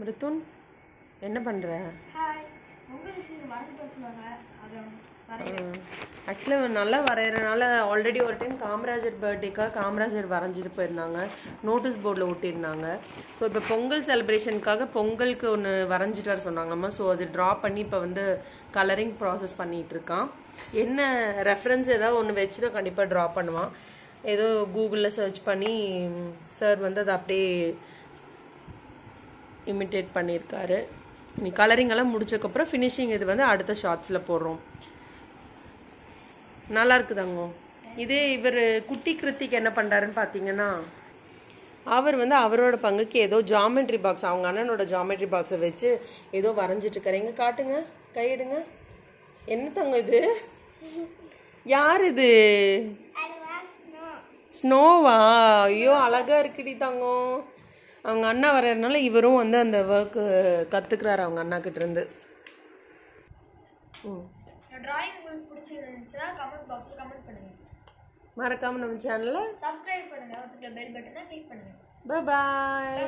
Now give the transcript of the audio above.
மிருத்துன் என்ன பண்ற? ஆக்சுவலாக நல்லா வரைகிறனால ஆல்ரெடி ஒரு டைம் காமராஜர் பர்த்டேக்காக காமராஜர் வரைஞ்சிட்டு போயிருந்தாங்க, நோட்டீஸ் போர்டில் ஒட்டியிருந்தாங்க. ஸோ இப்போ பொங்கல் செலிப்ரேஷனுக்காக பொங்கலுக்கு ஒன்று வரைஞ்சிட்டு வர சொன்னாங்கம்மா. ஸோ அது ட்ரா பண்ணி இப்போ வந்து கலரிங் ப்ராசஸ் பண்ணிகிட்டு இருக்கான். என்ன ரெஃபரன்ஸ் ஏதாவது ஒன்று வச்சு தான் கண்டிப்பாக ட்ரா பண்ணுவான். ஏதோ கூகுளில் சர்ச் பண்ணி சார் வந்து அதை அப்படியே இமிட்டேட் பண்ணியிருக்காரு. நீ கலரிங் எல்லாம் முடிச்சக்கப்புறம் ஃபினிஷிங் இது வந்து அடுத்த ஷார்ட்ஸில் போடுறோம். நல்லா இருக்குதாங்க. இதே இவர் குட்டி கிருத்திக் என்ன பண்ணுறாருன்னு பார்த்தீங்கன்னா, அவர் வந்து அவரோட பங்குக்கு ஏதோ ஜாமெட்ரி பாக்ஸ், அவங்க அண்ணனோட ஜாமெட்ரி பாக்ஸை வச்சு ஏதோ வரைஞ்சிட்டு இருக்காரு. எங்க காட்டுங்க, கையிடுங்க. என்ன தங்க இது? யார் இது? ஸ்னோவா? ஐயோ அழகா இருக்குடி தங்கம். அவங்க அண்ணா வர்றதுனால இவரும் வந்து அந்த ஒர்க்கு கற்றுக்குறாரு அவங்க அண்ணா கிட்ட இருந்து. டிராயிங் உங்களுக்கு பிடிச்சிருந்துச்சுன்னா கமெண்ட் பாக்ஸ்ல கமெண்ட் பண்ணுங்க. மறக்காம நம்ம சேனலை சப்ஸ்கிரைப் பண்ணுங்க. பக்கத்துல பெல் பட்டனை கிளிக் பண்ணுங்க. Bye bye.